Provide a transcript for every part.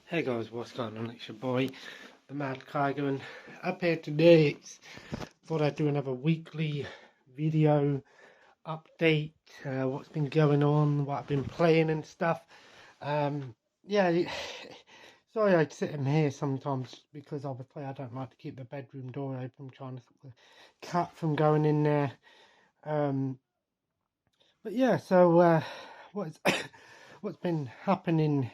Hey guys, what's going on? It's your boy, the Mad Tiger, and up here today. Thought I'd do another weekly video update. What's been going on, what I've been playing and stuff. Yeah, sorry I sit in here sometimes because obviously I don't like to keep the bedroom door open. I'm trying to stop the cat from going in there. Um, but yeah, so what's what's been happening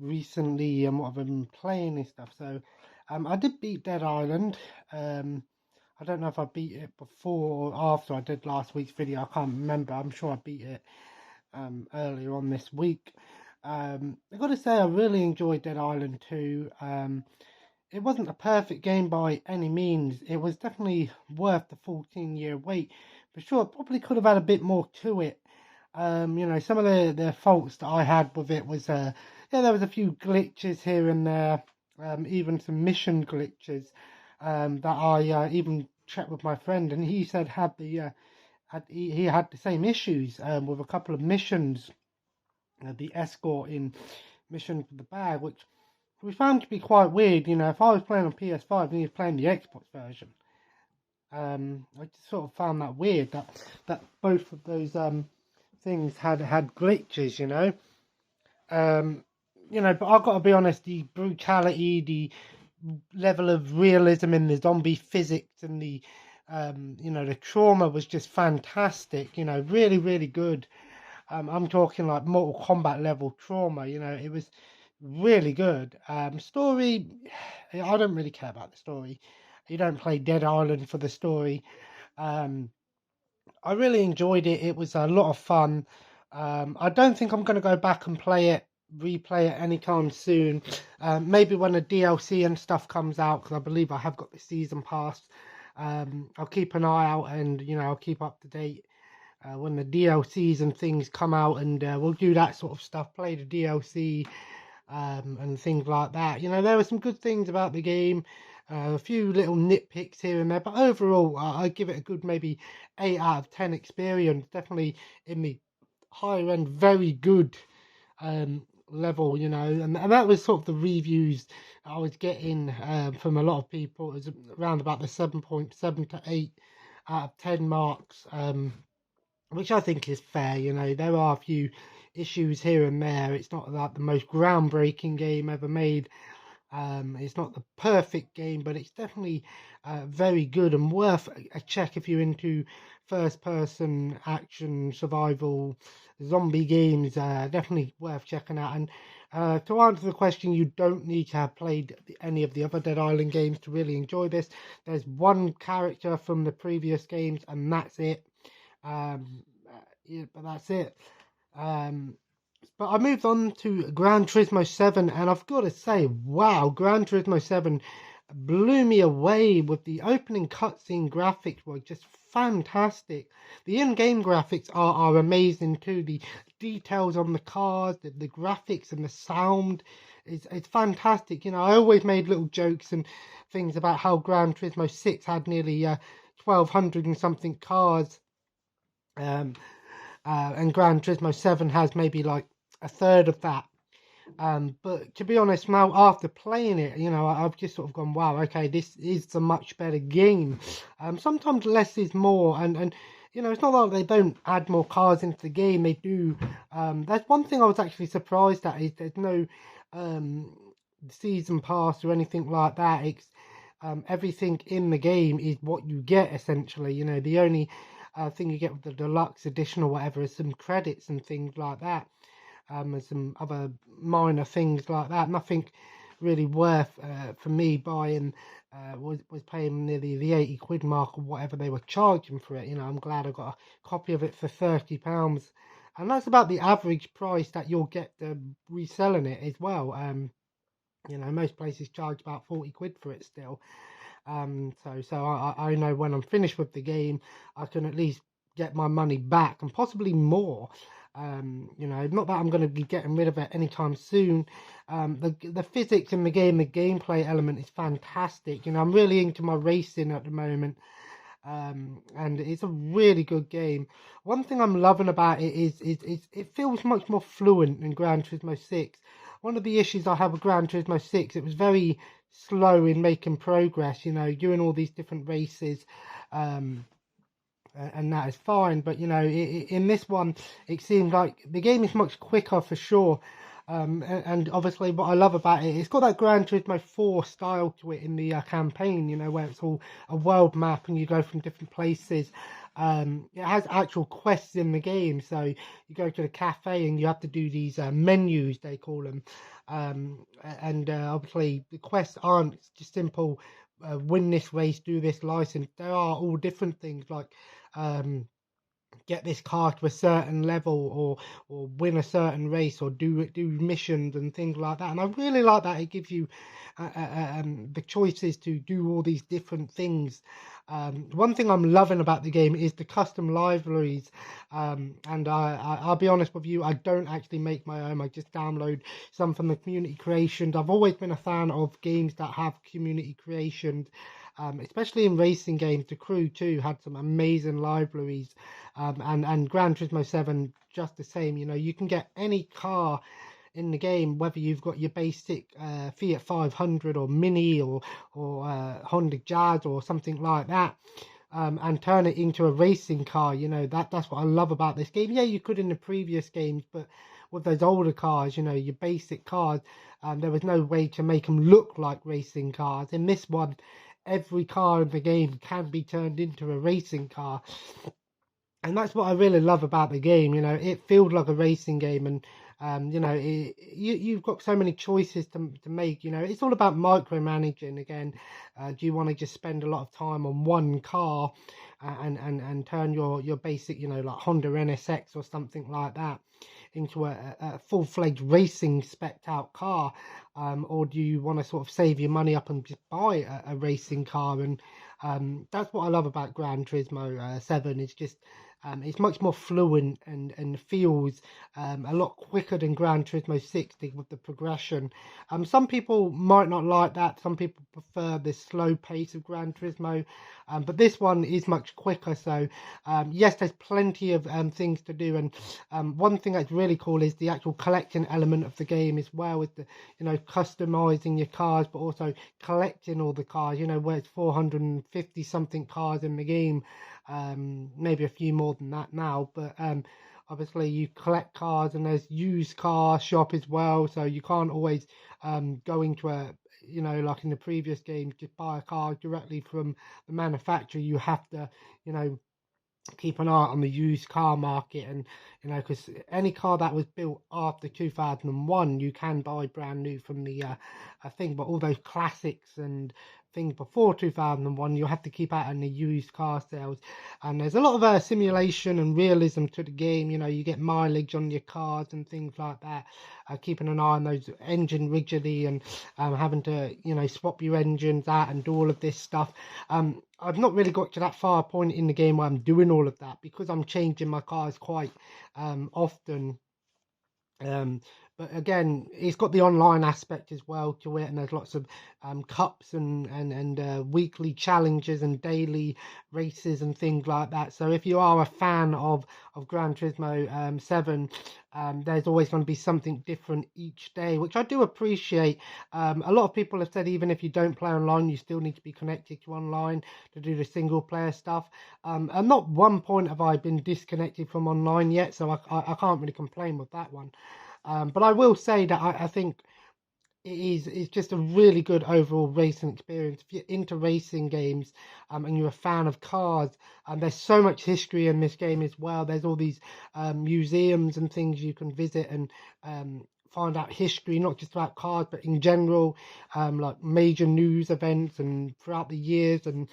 recently and what I've been playing and stuff. So I did beat Dead Island. I don't know if I beat it before or after I did last week's video. I can't remember. I'm sure I beat it earlier on this week. I've got to say I really enjoyed Dead Island 2. It wasn't a perfect game by any means. It was definitely worth the 14-year wait. For sure, it probably could have had a bit more to it. Some of the faults that I had with it was, there was a few glitches here and there, even some mission glitches that I even checked with my friend, and he said he had the same issues with a couple of missions, the escort in Mission for the Bag, which we found to be quite weird. If I was playing on PS5 and he was playing the Xbox version, I just sort of found that weird that both of those things had glitches. But I've got to be honest, the brutality, the level of realism in the zombie physics and the trauma was just fantastic, really, really good. I'm talking like Mortal Kombat level trauma, it was really good. Story, I don't really care about the story. You don't play Dead Island for the story. I really enjoyed it. It was a lot of fun. I don't think I'm going to go back and replay it anytime soon. Maybe when the DLC and stuff comes out, because I believe I have got the season pass. I'll keep an eye out and, I'll keep up to date when the DLCs and things come out, and we'll do that sort of stuff, play the DLC and things like that. There were some good things about the game. A few little nitpicks here and there, but overall, I give it a good maybe 8 out of 10 experience. Definitely in the higher end, very good level, and that was sort of the reviews I was getting from a lot of people. It was around about the 7.7 to 8 out of 10 marks, which I think is fair. There are a few issues here and there. It's not like the most groundbreaking game ever made. It's not the perfect game, but it's definitely very good and worth a check if you're into first-person action, survival, zombie games. Definitely worth checking out. And to answer the question, you don't need to have played any of the other Dead Island games to really enjoy this. There's one character from the previous games, and that's it. But that's it. But I moved on to Gran Turismo 7, and I've got to say, wow, Gran Turismo 7 blew me away with the opening cutscene graphics were just fantastic. The in-game graphics are amazing too. The details on the cars, the graphics and the sound it's fantastic. I always made little jokes and things about how Gran Turismo 6 had nearly 1,200 and something cars. And Gran Turismo 7 has maybe like a third of that. But to be honest, now after playing it, I've just sort of gone, wow, okay, this is a much better game. Sometimes less is more, and it's not like they don't add more cars into the game. They do. That's one thing I was actually surprised at is there's no season pass or anything like that. It's everything in the game is what you get essentially. The only thing you get with the deluxe edition or whatever is some credits and things like that. And some other minor things like that. Nothing really worth for me buying. Was paying nearly the 80 quid mark or whatever they were charging for it. I'm glad I got a copy of it for £30, and that's about the average price that you'll get reselling it as well. Most places charge about 40 quid for it still. So I know when I'm finished with the game, I can at least get my money back and possibly more. Not that I'm going to be getting rid of it anytime soon. The physics in the game, the gameplay element is fantastic. I'm really into my racing at the moment. And it's a really good game. One thing I'm loving about it is it feels much more fluent than Gran Turismo 6. one of the issues I had with Gran Turismo 6, it was very slow in making progress, doing all these different races. Um, and that is fine. But in this one, it seems like the game is much quicker for sure. And obviously, what I love about it, it's got that Gran Turismo 4 style to it in the campaign. Where it's all a world map and you go from different places. It has actual quests in the game, so you go to the cafe and you have to do these menus, they call them. And obviously, the quests aren't just simple. Win this race, do this license. There are all different things like um, get this car to a certain level, or win a certain race, or do missions and things like that. And I really like that it gives you the choices to do all these different things. One thing I'm loving about the game is the custom libraries. And I'll be honest with you, I don't actually make my own. I just download some from the community creations. I've always been a fan of games that have community creations. Especially in racing games. The Crew 2 had some amazing libraries, and Gran Turismo 7 just the same. You can get any car in the game, whether you've got your basic Fiat 500 or Mini or Honda Jazz or something like that. And turn it into a racing car. That's what I love about this game. Yeah, you could in the previous games, but with those older cars, your basic cars, there was no way to make them look like racing cars. In this one, every car in the game can be turned into a racing car. And that's what I really love about the game. It feels like a racing game, and you've got so many choices to make. It's all about micromanaging again. Do you want to just spend a lot of time on one car and turn your basic, like Honda NSX or something like that into a full-fledged racing spec'd out car, or do you want to sort of save your money up and just buy a racing car? And that's what I love about Gran Turismo 7. It's just it's much more fluent and feels a lot quicker than Gran Turismo 6 did with the progression. Some people might not like that. Some people prefer the slow pace of Gran Turismo, but this one is much quicker. So yes, there's plenty of things to do. And one thing that's really cool is the actual collecting element of the game as well, with the customizing your cars, but also collecting all the cars. Where it's 450 something cars in the game. Maybe a few more than that now, but obviously you collect cars, and there's used car shop as well, so you can't always go into a like in the previous games, just buy a car directly from the manufacturer. You have to keep an eye on the used car market, and because any car that was built after 2001 you can buy brand new from the thing, but all those classics and things before 2001 you have to keep out in the used car sales. And there's a lot of simulation and realism to the game. You get mileage on your cars and things like that, keeping an eye on those engine rigidity, and having to swap your engines out and do all of this stuff. I've not really got to that far point in the game where I'm doing all of that, because I'm changing my cars quite often. Um, but again, it's got the online aspect as well to it, and there's lots of cups and weekly challenges and daily races and things like that. So if you are a fan of Gran Turismo 7, there's always going to be something different each day, which I do appreciate. A lot of people have said even if you don't play online, you still need to be connected to online to do the single player stuff. And not one point have I been disconnected from online yet, so I can't really complain with that one. But I will say that I think it's just a really good overall racing experience. If you're into racing games, and you're a fan of cars, and there's so much history in this game as well. There's all these museums and things you can visit and find out history, not just about cars, but in general, like major news events and throughout the years, and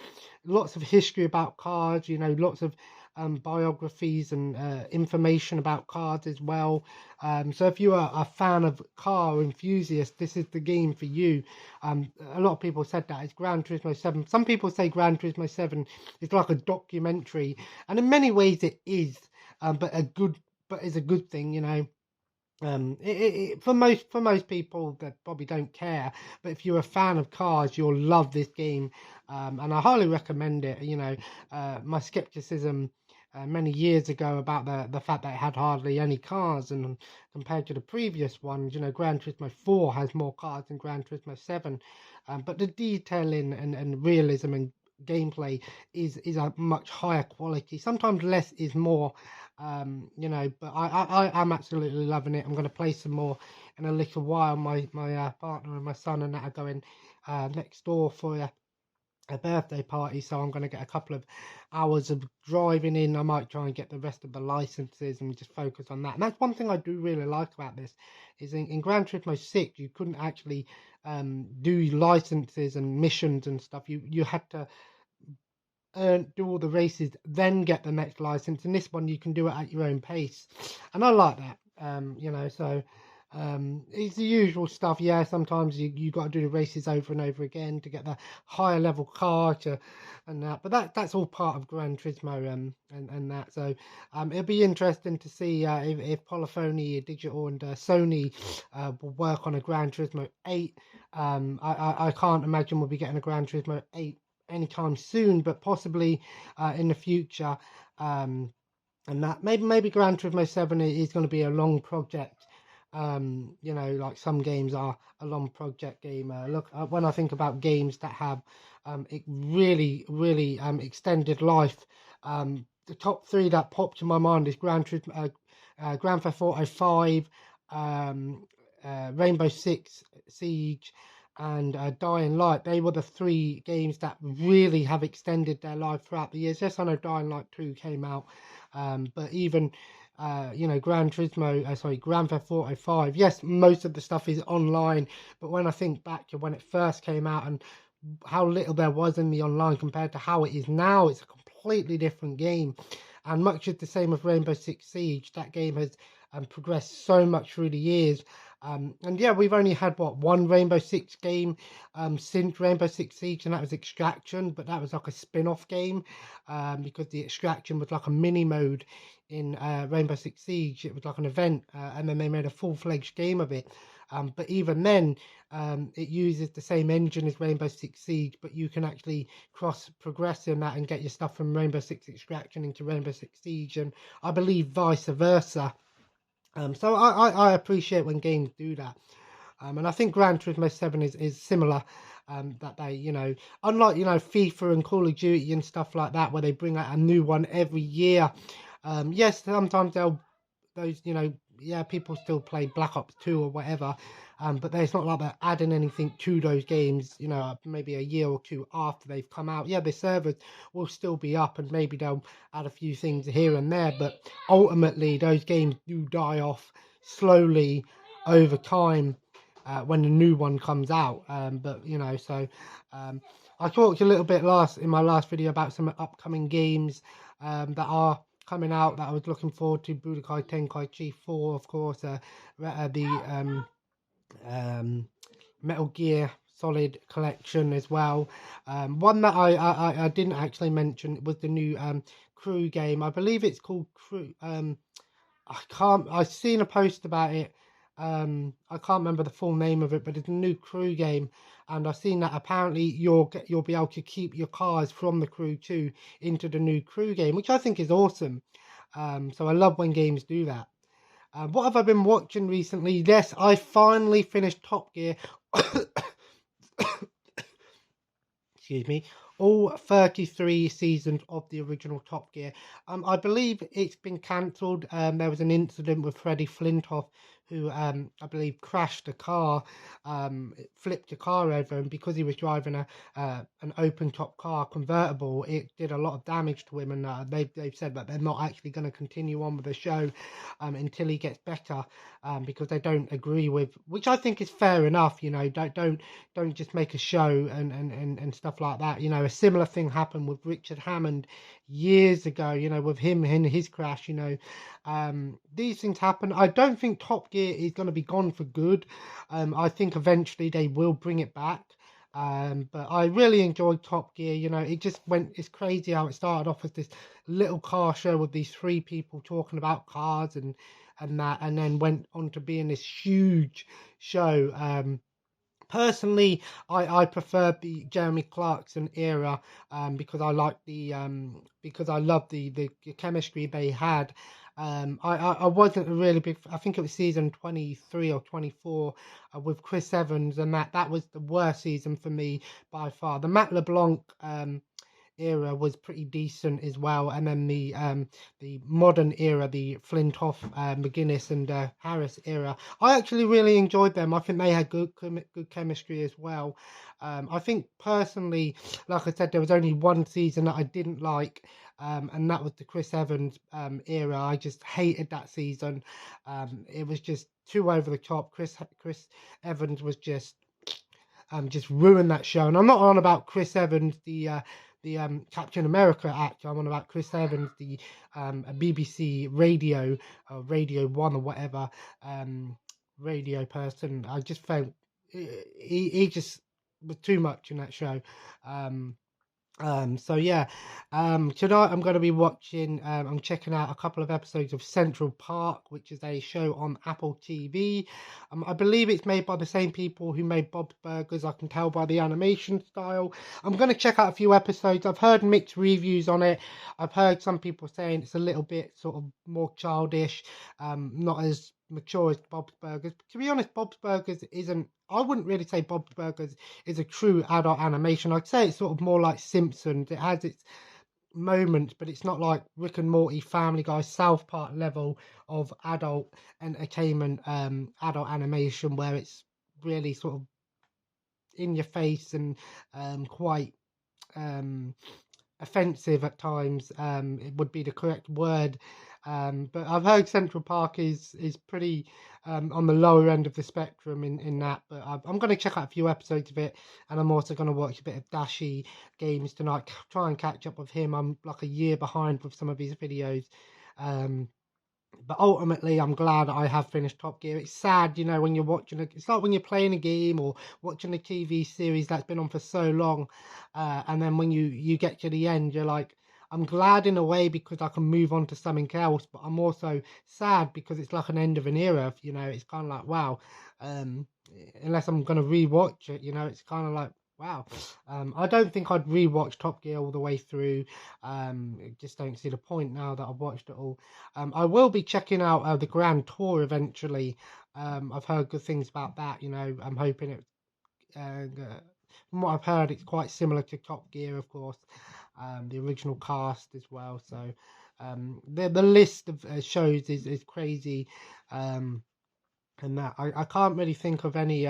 lots of history about cars. Lots of biographies and information about cars as well. So if you are a fan of car enthusiasts, this is the game for you. A lot of people said that it's Gran Turismo 7. Some people say Gran Turismo 7 is like a documentary, and in many ways it is, but it's a good thing. For most people that probably don't care, but if you're a fan of cars, you'll love this game, and I highly recommend it. My skepticism many years ago about the fact that it had hardly any cars, and compared to the previous ones, Gran Turismo 4 has more cars than Gran Turismo 7, but the detailing and realism and gameplay is a much higher quality. Sometimes less is more, but I'm absolutely loving it. I'm going to play some more in a little while. My partner and my son and that are going next door for a birthday party, so I'm going to get a couple of hours of driving in. I might try and get the rest of the licenses and just focus on that. And that's one thing I do really like about this, is in Gran Turismo 6 you couldn't actually do licenses and missions and stuff. You had to do all the races, then get the next license. And this one you can do it at your own pace, and I like that. So it's the usual stuff. Yeah, sometimes you got to do the races over and over again to get the higher level car and that. But that's all part of Gran Turismo and that. So it'll be interesting to see if Polyphony Digital and Sony will work on a Gran Turismo 8. I can't imagine we'll be getting a Gran Turismo 8 anytime soon, but possibly in the future. And that maybe Gran Turismo 7 is going to be a long project. Like some games are a long project game. Look, when I think about games that have it really, really extended life, the top three that popped to my mind is Grand Theft Auto 5, Rainbow Six Siege, and Dying Light. They were the three games that really have extended their life throughout the years. Yes, I know Dying Light 2 came out, but even Gran Theft Auto 5. Yes, most of the stuff is online, but when I think back to when it first came out and how little there was in the online compared to how it is now, it's a completely different game. And much is the same with Rainbow Six Siege. That game has progressed so much through the years. And yeah, we've only had one Rainbow Six game since Rainbow Six Siege, and that was Extraction, but that was like a spin-off game because the Extraction was like a mini mode in Rainbow Six Siege. It was like an event, and then they made a full-fledged game of it. But even then, it uses the same engine as Rainbow Six Siege, but you can actually progress in that and get your stuff from Rainbow Six Extraction into Rainbow Six Siege, and I believe vice versa. So I appreciate when games do that. And I think Gran Turismo 7 is similar. That they, unlike, FIFA and Call of Duty and stuff like that, where they bring out a new one every year. Yes, sometimes people still play Black Ops 2 or whatever. But it's not like they're adding anything to those games, maybe a year or two after they've come out. Yeah, the servers will still be up and maybe they'll add a few things here and there, but ultimately those games do die off slowly over time when the new one comes out. I talked a little bit in my last video about some upcoming games that are coming out that I was looking forward to. Budokai Tenkaichi 4, of course, the Metal Gear Solid collection as well. One that I didn't actually mention was the new Crew game. I believe it's called Crew. I've seen a post about it. I can't remember the full name of it, but it's a new Crew game, and I've seen that apparently you'll be able to keep your cars from the Crew 2 into the new Crew game, which I think is awesome. So I love when games do that. What have I been watching recently? Yes, I finally finished Top Gear. Excuse me. All 33 seasons of the original Top Gear. I believe it's been cancelled. There was an incident with Freddie Flintoff, who I believe crashed a car, flipped a car over, and because he was driving an open top car convertible, it did a lot of damage to him. And they've said that they're not actually going to continue on with the show until he gets better, because they don't agree with, which I think is fair enough. Don't just make a show and stuff like that. A similar thing happened with Richard Hammond years ago, with him and his crash. These things happen. I don't think Top Gear is going to be gone for good. I think eventually they will bring it back. But I really enjoyed Top Gear. It's crazy how it started off as this little car show with these three people talking about cars and that, and then went on to being this huge show. Personally, I prefer the Jeremy Clarkson era, because I like because I love the chemistry they had. I wasn't a really big. I think it was season 23 or 24, with Chris Evans, and that was the worst season for me by far. The Matt LeBlanc era was pretty decent as well, and then the modern era, the Flintoff, McGuinness, and Harris era, I actually really enjoyed them. I think they had good chemistry as well. I think personally, like I said, there was only one season that I didn't like. And that was the Chris Evans era. I just hated that season. It was just too over the top. Chris Evans was just ruined that show. And I'm not on about Chris Evans, the Captain America actor. I'm on about Chris Evans, the BBC Radio One or whatever radio person. I just felt he just was too much in that show. So yeah, tonight I'm going to be watching. I'm checking out a couple of episodes of Central Park, which is a show on Apple TV. I believe it's made by the same people who made Bob's Burgers. I can tell by the animation style. I'm going to check out a few episodes. I've heard mixed reviews on it. I've heard some people saying it's a little bit sort of more childish, not as mature as Bob's Burgers. To be honest, Bob's Burgers isn't. I wouldn't really say Bob's Burgers is a true adult animation. I'd say it's sort of more like Simpsons. It has its moments, but it's not like Rick and Morty, Family Guy, South Park level of adult entertainment, adult animation, where it's really sort of in your face and quite um, offensive at times. It would be the correct word. But I've heard Central Park is pretty on the lower end of the spectrum in that. But I'm going to check out a few episodes of it, and I'm also going to watch a bit of Dashi Games tonight. Try and catch up with him. I'm like a year behind with some of his videos. Um, but ultimately, I'm glad I have finished Top Gear. It's sad, when you're watching it. It's like when you're playing a game or watching a TV series that's been on for so long, and then when you get to the end, you're like, I'm glad in a way because I can move on to something else, but I'm also sad because it's like an end of an era. It's kind of like wow. Um, Unless I'm gonna rewatch it, it's kind of like wow. I don't think I'd rewatch Top Gear all the way through. I just don't see the point now that I've watched it all. I will be checking out the Grand Tour eventually. I've heard good things about that. I'm hoping it. From what I've heard, it's quite similar to Top Gear, of course, the original cast as well. So the list of shows is crazy, and that I can't really think of any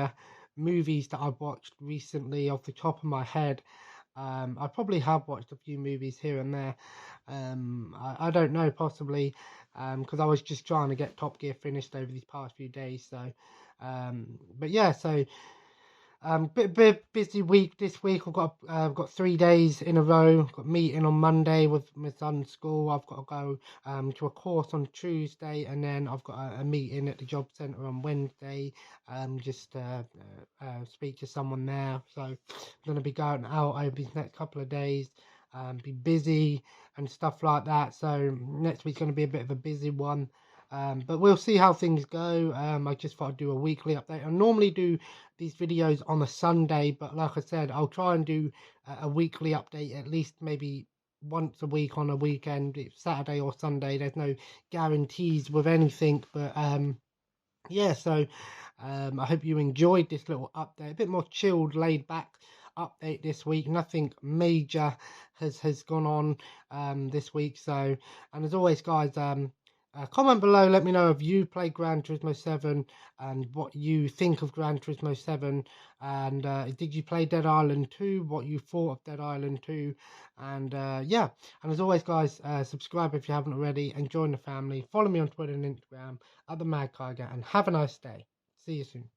movies that I've watched recently off the top of my head. I probably have watched a few movies here and there. I don't know, possibly, because I was just trying to get Top Gear finished over these past few days. So, but yeah, so bit busy week this week. I've got 3 days in a row. Got a meeting on Monday with my son's school. I've got to go to a course on Tuesday, and then I've got a meeting at the job centre on Wednesday. Just speak to someone there. So I'm going to be going out over these next couple of days. Be busy and stuff like that. So next week's going to be a bit of a busy one. But we'll see how things go. I just thought I'd do a weekly update. I normally do these videos on a Sunday, but like I said, I'll try and do a weekly update at least maybe once a week on a weekend, if Saturday or Sunday. There's no guarantees with anything, but yeah, so I hope you enjoyed this little update. A bit more chilled, laid back update this week. Nothing major has gone on this week. So, and as always, guys, comment below. Let me know if you play Gran Turismo 7 and what you think of Gran Turismo 7. And did you play Dead Island 2? What you thought of Dead Island 2? And yeah, and as always, guys, subscribe if you haven't already and join the family. Follow me on Twitter and Instagram at the Mad Tiger, and have a nice day. See you soon.